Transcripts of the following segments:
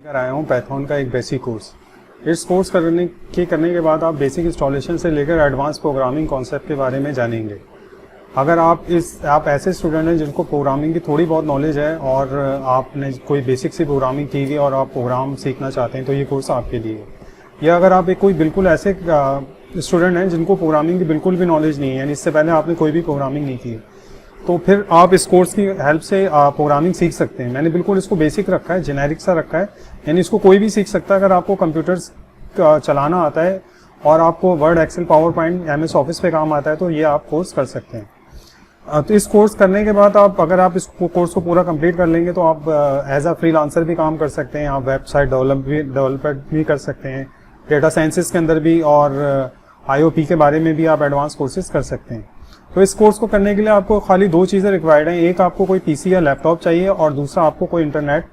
लेकर आया हूँ पाइथन का एक बेसिक कोर्स। इस कोर्स करने के बाद आप बेसिक इंस्टॉलेशन से लेकर एडवांस प्रोग्रामिंग कॉन्सेप्ट के बारे में जानेंगे। अगर आप ऐसे स्टूडेंट हैं जिनको प्रोग्रामिंग की थोड़ी बहुत नॉलेज है और आपने कोई बेसिक सी प्रोग्रामिंग की हुई और आप प्रोग्राम सीखना चाहते हैं तो ये कोर्स आपके लिए है। या अगर आप कोई बिल्कुल ऐसे स्टूडेंट हैं जिनको प्रोग्रामिंग की बिल्कुल भी नॉलेज नहीं है, यानी इससे पहले आपने कोई भी प्रोग्रामिंग नहीं की, तो फिर आप इस कोर्स की हेल्प से प्रोग्रामिंग सीख सकते हैं। मैंने बिल्कुल इसको बेसिक रखा है, जेनेरिक सा रखा है, यानी इसको कोई भी सीख सकता है। अगर आपको कंप्यूटर्स चलाना आता है और आपको Word, Excel, PowerPoint, MS Office पे काम आता है तो ये आप कोर्स कर सकते हैं। तो इस कोर्स करने के बाद अगर आप इस कोर्स को पूरा कंप्लीट कर लेंगे तो आप एज अ फ्रीलांसर भी काम कर सकते हैं, आप वेबसाइट डेवलपर भी कर सकते हैं, डेटा साइंसेस के अंदर भी, और IoT के बारे में भी आप एडवांस कोर्सेज कर सकते हैं। तो इस कोर्स को करने के लिए आपको खाली 2 चीज़ें रिक्वायर्ड हैं। एक, आपको कोई PC या लैपटॉप चाहिए, और दूसरा आपको कोई इंटरनेट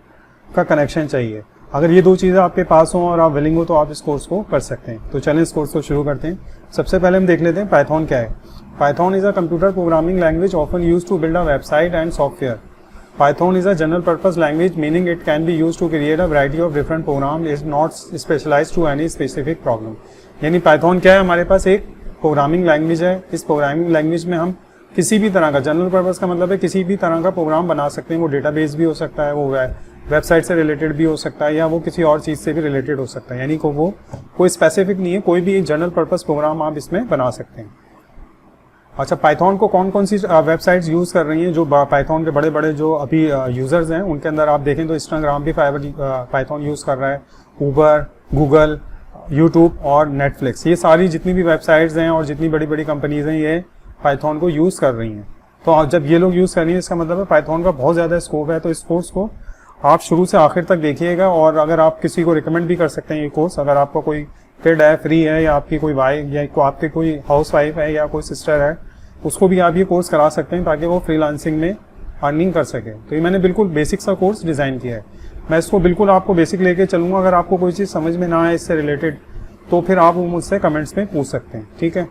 का कनेक्शन चाहिए। अगर ये 2 चीज़ें आपके पास हों और आप विलिंग हो तो आप इस कोर्स को कर सकते हैं। तो चलें इस कोर्स को शुरू करते हैं। सबसे पहले हम देख लेते हैं पाइथन क्या है। Python is a computer programming language often used to build a website and software. Python is a general purpose language, meaning it can be used to create a variety of different program, is not specialized to any specific problem। यानी Python क्या है, हमारे पास एक programming language है। इस programming language में हम किसी भी तरह का, जनरल पर्पस का मतलब है किसी भी तरह का प्रोग्राम बना सकते हैं। वो डेटाबेस भी हो सकता है, वो वेबसाइट से रिलेटेड भी हो सकता है, या वो किसी और चीज़ से भी रिलेटेड हो सकता है। यानी को वो कोई स्पेसिफिक नहीं है, कोई भी एक जनरल पर्पस प्रोग्राम आप इसमें बना सकते हैं। अच्छा, पाइथन को कौन कौन सी वेबसाइट्स यूज़ कर रही हैं? जो पाइथन के बड़े बड़े जो अभी यूज़र्स हैं उनके अंदर आप देखें तो इंस्टाग्राम भी पाइथन यूज़ कर रहा है, ऊबर, गूगल, यूट्यूब और नेटफ्लिक्स, ये सारी जितनी भी वेबसाइट्स हैं और जितनी बड़ी बड़ी कंपनीज हैं ये पाइथन को यूज़ कर रही हैं। तो जब ये लोग यूज़ कर रही हैं इसका मतलब है पाइथन का बहुत ज़्यादा स्कोप है। तो इस कोर्स को आप शुरू से आखिर तक देखिएगा, और अगर आप किसी को रिकमेंड भी कर सकते हैं ये कोर्स। अगर आपका कोई किड है, फ्री है, या आपकी कोई वाइफ या आपकी कोई हाउस वाइफ है या कोई सिस्टर है, उसको भी आप ये कोर्स करा सकते हैं ताकि वो फ्रीलांसिंग में अर्निंग कर सके। तो ये मैंने बिल्कुल बेसिक सा कोर्स डिज़ाइन किया है। मैं इसको बिल्कुल आपको बेसिक लेके चलूँगा। अगर आपको कोई चीज़ समझ में ना आए इससे रिलेटेड तो फिर आप वो मुझसे कमेंट्स में पूछ सकते हैं, ठीक है।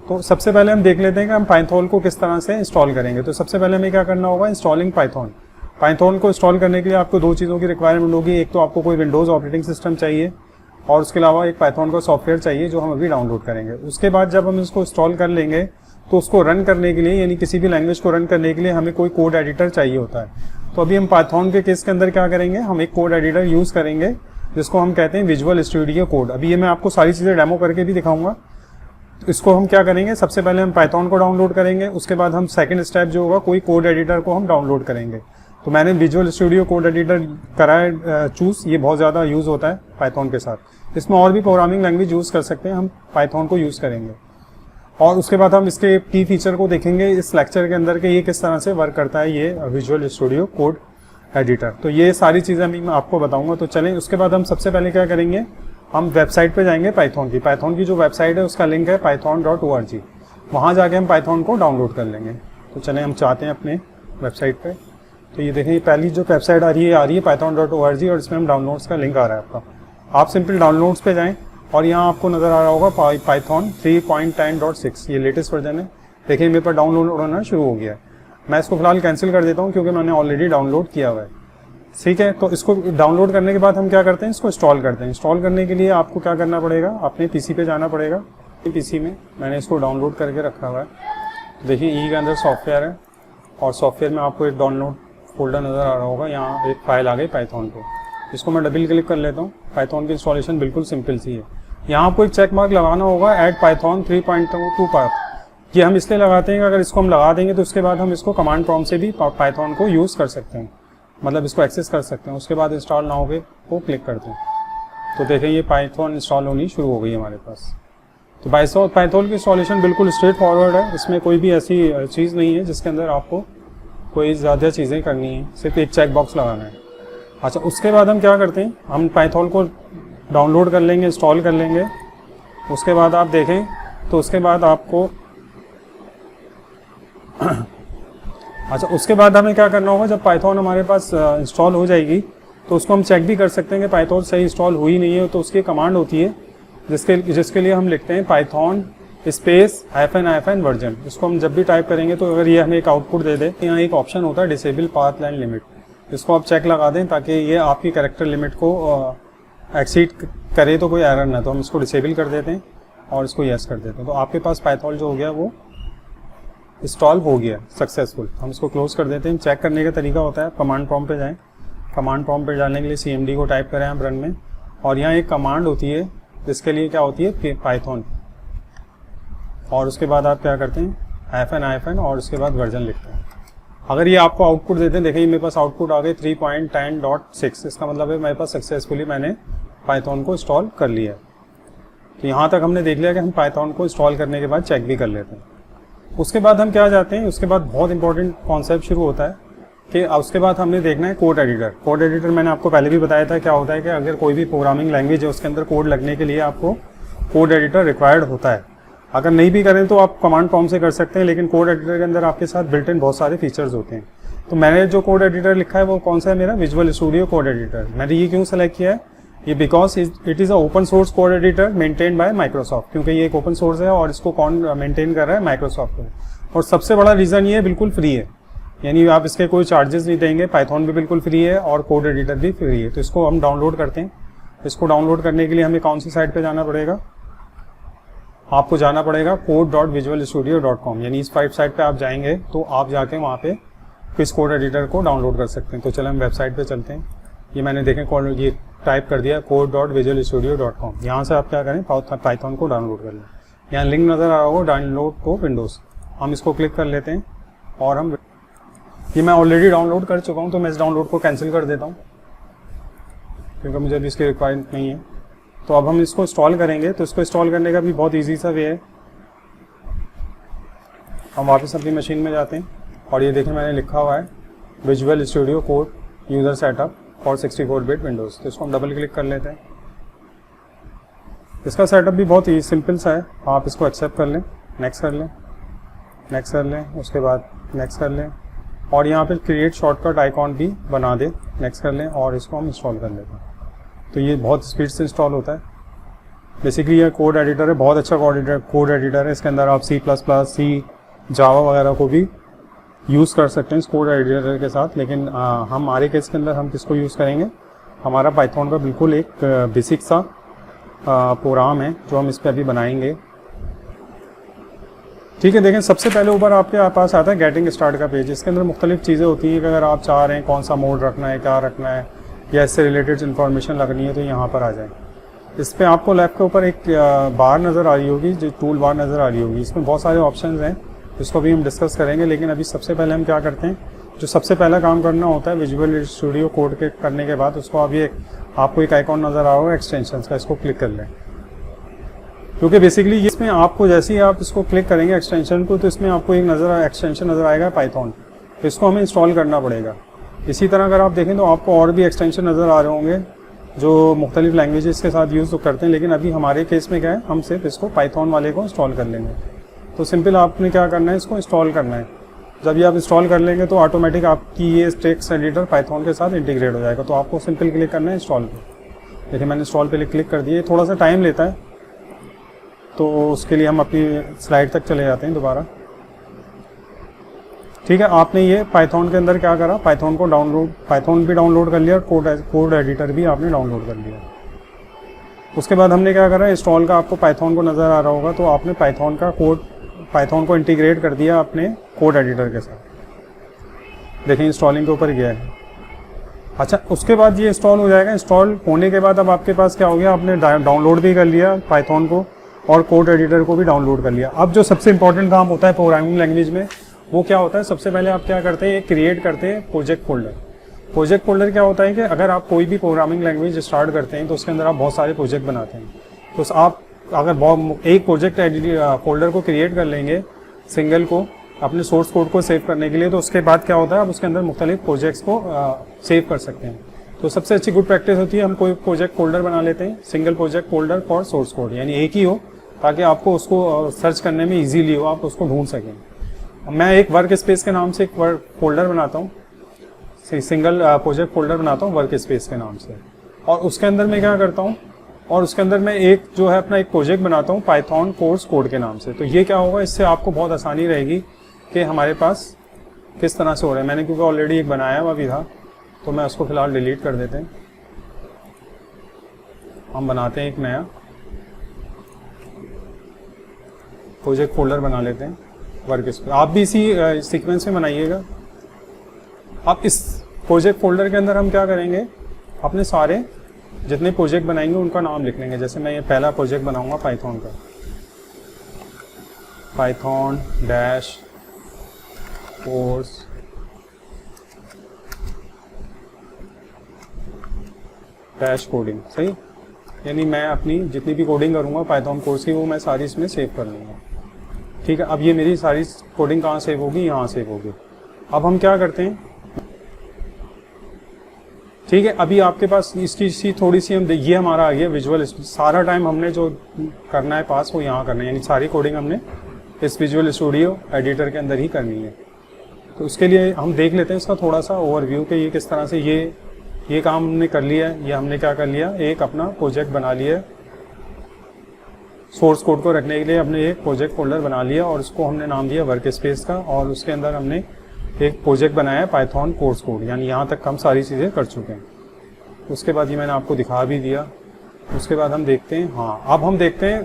तो सबसे पहले हम देख लेते हैं कि हम पाइथन को किस तरह से इंस्टॉल करेंगे। तो सबसे पहले हमें क्या करना होगा, इंस्टॉलिंग पाइथन। पाइथन को इंस्टॉल करने के लिए आपको 2 चीज़ों की रिक्वायरमेंट होगी। एक तो आपको कोई विंडोज़ ऑपरेटिंग सिस्टम चाहिए, और उसके अलावा एक पाइथन का सॉफ्टवेयर चाहिए जो हम अभी डाउनलोड करेंगे। उसके बाद जब हम इसको इंस्टॉल कर लेंगे तो उसको रन करने के लिए, यानी किसी भी लैंग्वेज को रन करने के लिए हमें कोई कोड एडिटर चाहिए होता है। तो अभी हम पाइथन के केस के अंदर क्या करेंगे, हम एक कोड एडिटर यूज़ करेंगे जिसको हम कहते हैं विजुअल स्टूडियो कोड। अभी ये मैं आपको सारी चीज़ें डेमो करके भी दिखाऊंगा। तो इसको हम क्या करेंगे, सबसे पहले हम पाइथन को डाउनलोड करेंगे, उसके बाद हम सेकंड स्टेप जो होगा कोई कोड एडिटर को हम डाउनलोड करेंगे। तो मैंने विजुअल स्टूडियो कोड एडिटर करा है चूज़, ये बहुत ज़्यादा यूज़ होता है पाइथन के साथ। इसमें और भी प्रोग्रामिंग लैंग्वेज यूज़ कर सकते हैं, हम पाइथन को यूज़ करेंगे। और उसके बाद हम इसके की फीचर को देखेंगे इस लेक्चर के अंदर कि ये किस तरह से वर्क करता है ये विजुअल स्टूडियो कोड एडिटर। तो ये सारी चीज़ें मैं आपको बताऊंगा। तो चलें, उसके बाद हम सबसे पहले क्या करेंगे, हम वेबसाइट पे जाएंगे पाइथन की जो वेबसाइट है उसका लिंक है python.org। वहाँ जाके हम पाइथन को डाउनलोड कर लेंगे। तो चलें, हम चाहते हैं अपने वेबसाइट पे। तो ये देखें, पहली जो वेबसाइट आ रही है python.org, और इसमें हम डाउनलोड्स का लिंक आ रहा है आपका। आप सिंपल डाउनलोड्स पे जाएँ और यहाँ आपको नज़र आ रहा होगा पाइथन 3.10.6, ये लेटेस्ट वर्जन है। देखिए मेरे पर डाउनलोड होना शुरू हो गया है। मैं इसको फिलहाल कैंसिल कर देता हूँ क्योंकि मैंने ऑलरेडी डाउनलोड किया हुआ है, ठीक है। तो इसको डाउनलोड करने के बाद हम क्या करते हैं, इसको इंस्टॉल करते हैं। इंस्टॉल करने के लिए आपको क्या करना पड़ेगा, अपने PC पे जाना पड़ेगा। PC में मैंने इसको डाउनलोड करके रखा हुआ है। तो देखिए ई के अंदर सॉफ्टवेयर है, और सॉफ्टवेयर में आपको एक डाउनलोड फोल्डर नज़र आ रहा होगा। यहाँ एक फाइल आ गई पाइथन को, इसको मैं डबल क्लिक कर लेता हूँ। पाइथन की इंस्टॉलेशन बिल्कुल सिंपल सी है। यहाँ आपको एक चेक मार्क लगाना होगा ऐड पाइथन 3.2 पर। ये हम इसलिए लगाते हैं कि अगर इसको हम लगा देंगे तो उसके बाद हम इसको कमांड प्रॉम्प्ट से भी पाइथन को यूज़ कर सकते हैं, मतलब इसको एक्सेस कर सकते हैं। उसके बाद इंस्टॉल नाउ पे को क्लिक करते हैं तो देखें ये पाइथन इंस्टॉल होनी शुरू हो गई हमारे पास। तो पाइथन की इंस्टॉलेशन बिल्कुल स्ट्रेट फॉरवर्ड है, इसमें कोई भी ऐसी चीज़ नहीं है जिसके अंदर आपको कोई ज़्यादा चीज़ें करनी है, सिर्फ एक चेक बॉक्स लगाना है। अच्छा, उसके बाद हम क्या करते हैं, हम पाइथन को डाउनलोड कर लेंगे, इंस्टॉल कर लेंगे। उसके बाद आप देखें तो उसके बाद आपको अच्छा, उसके बाद हमें क्या करना होगा, जब पाइथन हमारे पास इंस्टॉल हो जाएगी तो उसको हम चेक भी कर सकते हैं कि पाइथन सही इंस्टॉल हुई नहीं है। तो उसकी कमांड होती है जिसके लिए हम लिखते हैं पाइथन स्पेस -- वर्जन। इसको हम जब भी टाइप करेंगे तो अगर ये हमें एक आउटपुट दे दे, यहाँ एक ऑप्शन होता है डिसेबल पाथ लाइन लिमिट, इसको आप चेक लगा दें ताकि ये आपकी कैरेक्टर लिमिट को एक्सीड करे तो कोई एरर ना। तो हम इसको डिसेबल कर देते हैं और इसको यस कर देते हैं। तो आपके पास पाइथन जो हो गया वो इंस्टॉल हो गया सक्सेसफुल। हम इसको क्लोज कर देते हैं। चेक करने का तरीका होता है, कमांड प्रॉम्प्ट पे जाएं। कमांड प्रॉम्प्ट पे जाने के लिए CMD को टाइप करें आप रन में, और यहाँ एक कमांड होती है जिसके लिए क्या होती है पाइथन, और उसके बाद आप क्या करते हैं -, और उसके बाद वर्जन लिखते हैं। अगर ये आपको आउटपुट देते हैं, देखिए मेरे पास आउटपुट आ गए 3.10.6, इसका मतलब है मेरे पास सक्सेसफुली मैंने पाइथन को इंस्टॉल कर लिया। तो यहाँ तक हमने देख लिया कि हम पाइथन को इंस्टॉल करने के बाद चेक भी कर लेते हैं। उसके बाद हम क्या जाते हैं, उसके बाद बहुत इंपॉर्टेंट कॉन्सेप्ट शुरू होता है कि उसके बाद हमने देखना है कोड एडिटर। कोड एडिटर मैंने आपको पहले भी बताया था क्या होता है कि अगर कोई भी प्रोग्रामिंग लैंग्वेज है उसके अंदर कोड लगने के लिए आपको कोड एडिटर रिक्वायर्ड होता है। अगर नहीं भी करें तो आप कमांड प्रॉम्प्ट से कर सकते हैं, लेकिन कोड एडिटर के अंदर आपके साथ बिल्ट इन बहुत सारे फीचर्स होते हैं। तो मैंने जो कोड एडिटर लिखा है वो कौन सा है, मेरा विजुअल स्टूडियो कोड एडिटर। मैंने ये क्यों सेलेक्ट किया है, ये because it is a open source code editor maintain by Microsoft, क्योंकि ये एक ओपन सोर्स है और इसको कौन मेंटेन कर रहा है, माइक्रोसॉफ्ट। और सबसे बड़ा रीज़न ये बिल्कुल फ्री है, यानी आप इसके कोई चार्जेस नहीं देंगे। पाइथन भी बिल्कुल फ्री है और कोड एडिटर भी फ्री है। तो इसको हम डाउनलोड करते हैं। इसको डाउनलोड करने के लिए हमें कौन सी साइट पे जाना पड़ेगा, आपको जाना पड़ेगा code.visualstudio.com, यानी इस साइट पे आप जाएंगे तो आप जाके वहाँ पे इस कोड एडिटर को डाउनलोड कर सकते हैं। तो चलो हम वेबसाइट पे चलते हैं। ये मैंने देखें ये टाइप कर दिया code.visualstudio.com। यहाँ से आप क्या करें, पाइथन को डाउनलोड कर लें। यहाँ लिंक नज़र आ रहा होगा डाउनलोड को विंडोज़, हम इसको क्लिक कर लेते हैं और हम ये मैं ऑलरेडी डाउनलोड कर चुका हूँ तो मैं इस डाउनलोड को कैंसिल कर देता हूँ क्योंकि मुझे अभी इसकी रिक्वायरमेंट नहीं है। तो अब हम इसको इंस्टॉल करेंगे। तो इसको इंस्टॉल करने का भी बहुत इजी सा वे है। हम वापस अपनी मशीन में जाते हैं और ये देखें मैंने लिखा हुआ है visual studio code user setup for 64 bit Windows. तो इसको हम डबल क्लिक कर लेते हैं। इसका सेटअप भी बहुत ही सिंपल सा है। आप इसको एक्सेप्ट कर लें, नेक्स्ट कर लें, नेक्स्ट कर लें, उसके बाद नेक्स्ट कर लें और यहाँ पे क्रिएट शॉर्टकट आइकॉन भी बना दे, नेक्स्ट कर लें और इसको हम इंस्टॉल कर लेते हैं। तो ये बहुत स्पीड से इंस्टॉल होता है। बेसिकली ये कोड एडिटर है, बहुत अच्छा कोड एडिटर है। इसके अंदर आप C++, C, जावा वगैरह को भी यूज़ कर सकते हैं इस कोड एडिटर के साथ। लेकिन हमारे केस के अंदर हम किसको यूज़ करेंगे, हमारा पाइथन का बिल्कुल एक बेसिक सा प्रोग्राम है जो हम इस पर अभी बनाएंगे। ठीक है, देखें सबसे पहले ऊपर आपके पास आता है गेटिंग स्टार्ट का पेज। इसके अंदर मुख्तलिफ चीज़ें होती हैं कि अगर आप चाह रहे हैं कौन सा मोड रखना है, क्या रखना है या इससे रिलेटेड इन्फॉर्मेशन लगनी है तो यहाँ पर आ जाए। इस पर आपको लेफ्ट के ऊपर एक बार नज़र आ रही होगी, जो टूल बार नज़र आ रही होगी। इसमें बहुत सारे ऑप्शंस हैं, इसको भी हम डिस्कस करेंगे। लेकिन अभी सबसे पहले हम क्या करते हैं, जो सबसे पहला काम करना होता है विजुअल स्टूडियो कोड के करने के बाद उसको अभी आपको एक आइकॉन नज़र आ रहा होगा एक्सटेंशन का, इसको क्लिक कर लें। क्योंकि बेसिकली इसमें आपको जैसे ही आप इसको क्लिक करेंगे एक्सटेंशन को तो इसमें आपको एक एक्सटेंशन नज़र आएगा पाइथन। तो इसको हमें इंस्टॉल करना पड़ेगा। इसी तरह अगर आप देखें तो आपको और भी एक्सटेंशन नज़र आ रहे होंगे जो मुख्तलिफ लैंग्वेजेस के साथ यूज़ तो करते हैं। लेकिन अभी हमारे केस में क्या है, हम सिर्फ इसको पाइथन वाले को इंस्टॉल कर लेंगे। तो सिंपल आपने क्या करना है, इसको इंस्टॉल करना है। जब ये आप इंस्टॉल कर लेंगे तो ऑटोमेटिक आपकी ये टेक्स्ट एडिटर पाइथन के साथ इंटीग्रेट हो जाएगा। तो आपको सिंपल क्लिक करना है इंस्टॉल पे। देखिए मैंने इंस्टॉल पे क्लिक कर दिया। थोड़ा सा टाइम लेता है तो उसके लिए हम अपनी स्लाइड तक चले जाते हैं दोबारा। ठीक है, आपने ये पाइथन के अंदर क्या करा, पाइथन भी डाउनलोड कर लिया, कोड एडिटर भी आपने डाउनलोड कर लिया। उसके बाद हमने क्या करा, इंस्टॉल का आपको पाइथन को नज़र आ रहा होगा तो आपने पाइथन को इंटीग्रेट कर दिया अपने कोड एडिटर के साथ। देखिए इंस्टॉलिंग के ऊपर गया है। अच्छा, उसके बाद ये इंस्टॉल हो जाएगा। इंस्टॉल होने के बाद अब आपके पास क्या हो गया, आपने डाउनलोड भी कर लिया पाइथन को और कोड एडिटर को भी डाउनलोड कर लिया। अब जो सबसे इंपॉर्टेंट काम होता है प्रोग्रामिंग लैंग्वेज में वो क्या होता है, सबसे पहले आप क्या करते हैं, क्रिएट करते हैं प्रोजेक्ट फोल्डर। प्रोजेक्ट फोल्डर क्या होता है कि अगर आप कोई भी प्रोग्रामिंग लैंग्वेज स्टार्ट करते हैं तो उसके अंदर आप बहुत सारे प्रोजेक्ट बनाते हैं। तो आप अगर एक प्रोजेक्ट फोल्डर को क्रिएट कर लेंगे सिंगल को अपने सोर्स कोड को सेव करने के लिए, तो उसके बाद क्या होता है, आप उसके अंदर मुख्तलिफ प्रोजेक्ट्स को सेव कर सकते हैं। तो सबसे अच्छी गुड प्रैक्टिस होती है हम कोई प्रोजेक्ट फोल्डर बना लेते हैं, single project folder for source code, यानी एक ही हो ताकि आपको उसको सर्च करने में ईजीली हो, आप उसको ढूंढ सकें। मैं एक वर्क स्पेस के नाम से एक फोल्डर बनाता हूँ, सिंगल प्रोजेक्ट फोल्डर बनाता हूँ वर्क स्पेस के नाम से, और उसके अंदर मैं क्या करता हूँ, और उसके अंदर मैं एक जो है अपना एक प्रोजेक्ट बनाता हूँ पाइथन कोर्स कोड के नाम से। तो ये क्या होगा, इससे आपको बहुत आसानी रहेगी कि हमारे पास किस तरह से हो रहा है। मैंने क्योंकि ऑलरेडी एक बनाया हुआ भी था तो मैं उसको फ़िलहाल डिलीट कर देते हैं। हम बनाते हैं एक नया प्रोजेक्ट फोल्डर बना लेते हैं वर्क स्पेस। आप भी इसी सीक्वेंस में बनाइएगा। अब इस प्रोजेक्ट फोल्डर के अंदर हम क्या करेंगे, अपने सारे जितने प्रोजेक्ट बनाएंगे उनका नाम लिख लेंगे। जैसे मैं ये पहला प्रोजेक्ट बनाऊंगा पाइथन का, Python dash course dash coding, सही। यानी मैं अपनी जितनी भी कोडिंग करूंगा पाइथन कोर्स की वो मैं सारी इसमें सेव कर लूँगा। ठीक है, अब ये मेरी सारी कोडिंग कहाँ सेव होगी, यहाँ सेव होगी। अब हम क्या करते हैं, ठीक है, अभी आपके पास इसकी थोड़ी सी हम ये हमारा आ गया विजुअल। सारा टाइम हमने जो करना है पास वो यहाँ करना है, यानी सारी कोडिंग हमने इस विजुअल स्टूडियो एडिटर के अंदर ही करनी है। तो उसके लिए हम देख लेते हैं इसका थोड़ा सा ओवरव्यू कि ये किस तरह से ये काम हमने कर लिया है। ये हमने क्या कर लिया, एक अपना प्रोजेक्ट बना लिया, सोर्स कोड को रखने के लिए हमने एक प्रोजेक्ट फोल्डर बना लिया और उसको हमने नाम दिया वर्क स्पेस का, और उसके अंदर हमने एक प्रोजेक्ट बनाया पाइथन कोर्स कोड। यानी यहाँ तक हम सारी चीज़ें कर चुके हैं। उसके बाद ये मैंने आपको दिखा भी दिया। उसके बाद हम देखते हैं, हाँ अब हम देखते हैं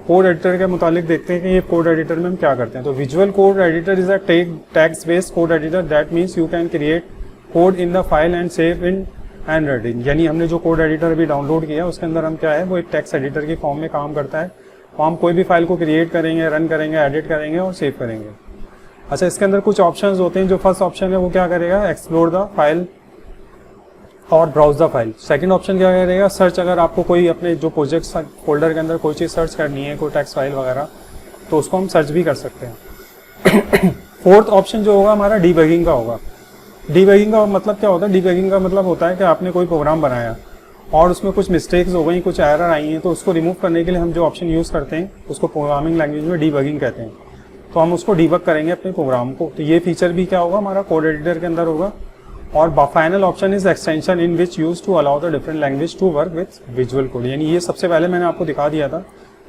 कोड एडिटर के मुतालिक देखते हैं कि ये कोड एडिटर में हम क्या करते हैं। तो visual code editor is a text based code editor that means you can create code in the file and save in hand writing. यानी हमने जो कोड एडिटर अभी डाउनलोड किया उसके अंदर हम क्या है, वो एक टेक्स्ट एडिटर की फॉर्म में काम करता है। तो हम कोई भी फाइल को क्रिएट करेंगे, रन करेंगे, एडिट करेंगे और सेव करेंगे। अच्छा, इसके अंदर कुछ ऑप्शंस होते हैं। जो फर्स्ट ऑप्शन है वो क्या करेगा, एक्सप्लोर द फाइल और browse the file. Second option क्या करेगा, सर्च। अगर आपको कोई अपने जो प्रोजेक्ट फोल्डर के अंदर कोई चीज़ सर्च करनी है, कोई टेक्स्ट फाइल वगैरह, तो उसको हम सर्च भी कर सकते हैं। फोर्थ ऑप्शन जो होगा हमारा डीबगिंग का होगा। डीबगिंग का मतलब क्या होता है, डीबगिंग का मतलब होता है कि आपने कोई प्रोग्राम बनाया और उसमें कुछ मिस्टेक्स हो गई, कुछ एरर आई हैं, तो उसको रिमूव करने के लिए हम जो ऑप्शन यूज़ करते हैं उसको प्रोग्रामिंग लैंग्वेज में डीबगिंग कहते हैं। तो हम उसको डीबग करेंगे अपने प्रोग्राम को। तो ये फीचर भी क्या होगा, हमारा कोड एडिटर के अंदर होगा। और final option is extension in which use to allow the different language to work with Visual Code. यानी ये सबसे पहले मैंने आपको दिखा दिया था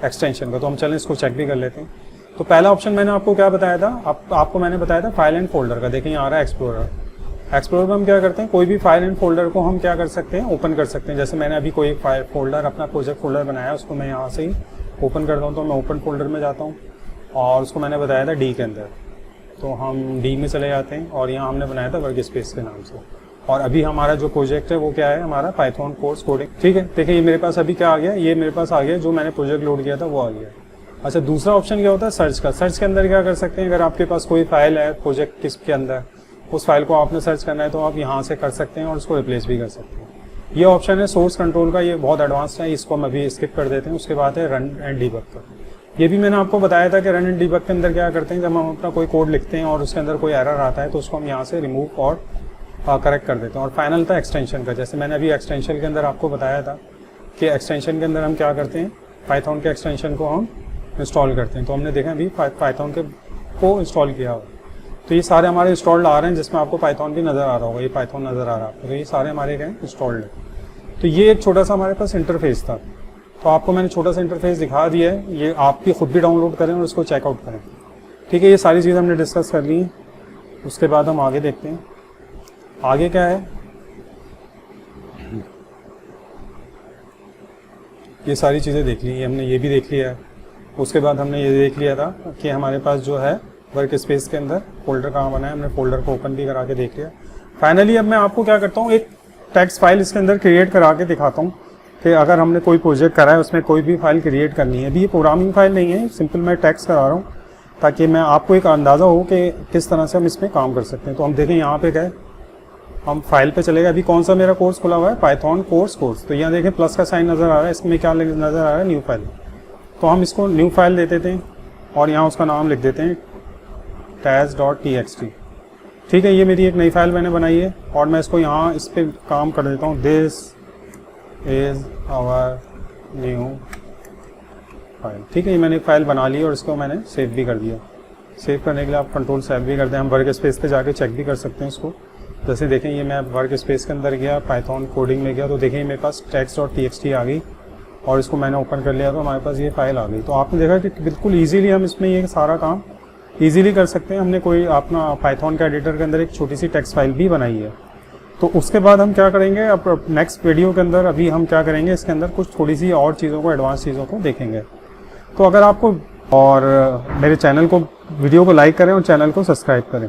एक्सटेंशन का। तो हम चलें इसको चेक भी कर लेते हैं। तो पहला ऑप्शन मैंने आपको क्या बताया था, आपको मैंने बताया था फाइल एंड फोल्डर का। देखें यहाँ आ रहा है एक्सप्लोरर। एक्सप्लोरर में हम क्या करते हैं, कोई भी फाइल एंड फोल्डर को हम क्या कर सकते हैं, ओपन कर सकते हैं। जैसे मैंने अभी कोई फाइल फोल्डर अपना प्रोजेक्ट फोल्डर बनाया, उसको मैं यहाँ से ही ओपन करता हूँ। तो मैं ओपन फोल्डर में जाता हूँ और उसको मैंने बताया था डी के अंदर। तो हम डी में चले जाते हैं और यहाँ हमने बनाया था वर्क स्पेस के नाम से। और अभी हमारा जो प्रोजेक्ट है वो क्या है, हमारा पाइथन कोर्स कोडिंग। ठीक है, देखिए ये मेरे पास अभी क्या आ गया, ये मेरे पास आ गया जो मैंने प्रोजेक्ट लोड किया था वो आ गया। अच्छा, दूसरा ऑप्शन क्या होता है, सर्च का। सर्च के अंदर क्या कर सकते हैं, अगर आपके पास कोई फाइल है प्रोजेक्ट के अंदर, उस फाइल को आपने सर्च करना है तो आप यहाँ से कर सकते हैं और उसको रिप्लेस भी कर सकते हैं। ये ऑप्शन है सोर्स कंट्रोल का, ये बहुत एडवांस्ड है, इसको हम अभी स्किप कर देते हैं। उसके बाद है रन एंड डीबग का। ये भी मैंने आपको बताया था कि रन एंड डीबग के अंदर क्या करते हैं, जब हम अपना कोई कोड लिखते हैं और उसके अंदर कोई एरर आता है तो उसको हम यहाँ से रिमूव और करेक्ट कर देते हैं। और फाइनल था एक्सटेंशन का। जैसे मैंने अभी एक्सटेंशन के अंदर आपको बताया था कि एक्सटेंशन के अंदर हम क्या करते हैं, पाइथन के एक्सटेंशन को हम इंस्टॉल करते हैं। तो हमने देखा अभी पाइथन के को इंस्टॉल किया हुआ। तो ये सारे हमारे इंस्टॉल्ड आ रहे हैं, जिसमें आपको पाइथन भी नज़र आ रहा होगा, ये पाइथन नज़र आ रहा है। तो ये सारे हमारे क्या इंस्टॉल्ड है। तो ये एक छोटा सा हमारे पास इंटरफेस था। तो आपको मैंने छोटा सा इंटरफेस दिखा दिया है, ये आप भी खुद भी डाउनलोड करें और उसको चेकआउट करें। ठीक है, ये सारी चीज़ हमने डिस्कस कर ली। उसके बाद हम आगे देखते हैं, आगे क्या है। ये सारी चीज़ें देख ली हमने, ये भी देख लिया है। उसके बाद हमने ये देख लिया था कि हमारे पास जो है वर्क स्पेस के अंदर फोल्डर कहाँ बना है, हमने फोल्डर को ओपन भी करा के देख लिया। फाइनली अब मैं आपको क्या करता हूँ, एक टेक्स्ट फाइल इसके अंदर क्रिएट करा के दिखाता हूँ कि अगर हमने कोई प्रोजेक्ट करा है उसमें कोई भी फाइल क्रिएट करनी है। अभी ये प्रोग्रामिंग फाइल नहीं है, सिंपल मैं टेक्स्ट करा रहा हूँ ताकि मैं आपको एक अंदाज़ा हो कि किस तरह से हम इसमें काम कर सकते हैं। तो हम देखें यहाँ पे क्या है, हम फाइल पे चले गए। अभी कौन सा मेरा कोर्स खुला हुआ है, पाइथन कोर्स। तो यहाँ देखें प्लस का साइन नज़र आ रहा है, इसमें क्या नज़र आ रहा है, न्यू फाइल। तो हम इसको न्यू फाइल देते थे और यहाँ उसका नाम लिख देते हैं taz.txt। ठीक है, ये मेरी एक नई फाइल मैंने बनाई है और मैं इसको यहाँ इस पर काम कर देता हूँ, this is our new file. ठीक है, ये मैंने एक फ़ाइल बना ली और इसको मैंने सेव भी कर दिया। सेव करने के लिए आप कंट्रोल सेव भी करते हैं। हम वर्क स्पेस पे जाके चेक भी कर सकते हैं इसको। जैसे देखें, ये मैं वर्क स्पेस के अंदर गया, पाइथन कोडिंग में गया, तो देखें मेरे पास text.txt आ गई और इसको मैंने ओपन कर लिया तो हमारे पास ये फाइल आ गई। तो आपने देखा कि बिल्कुल ईजीली हम इसमें ये सारा काम ईजिली कर सकते हैं। हमने कोई अपना पाइथन के एडिटर के अंदर एक छोटी सी टेक्स्ट फाइल भी बनाई है। तो उसके बाद हम क्या करेंगे, अब नेक्स्ट वीडियो के अंदर अभी हम क्या करेंगे, इसके अंदर कुछ थोड़ी सी और चीज़ों को, एडवांस चीज़ों को देखेंगे। तो अगर आपको, और मेरे चैनल को, वीडियो को लाइक करें और चैनल को सब्सक्राइब करें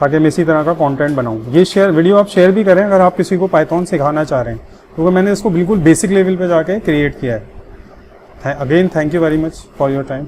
ताकि मैं इसी तरह का कंटेंट बनाऊं। ये वीडियो आप शेयर भी करें अगर आप किसी को पाइथन सिखाना चाह रहे हैं, क्योंकि मैंने इसको बिल्कुल बेसिक लेवल पे जाके क्रिएट किया है। Again thank you very much for your time.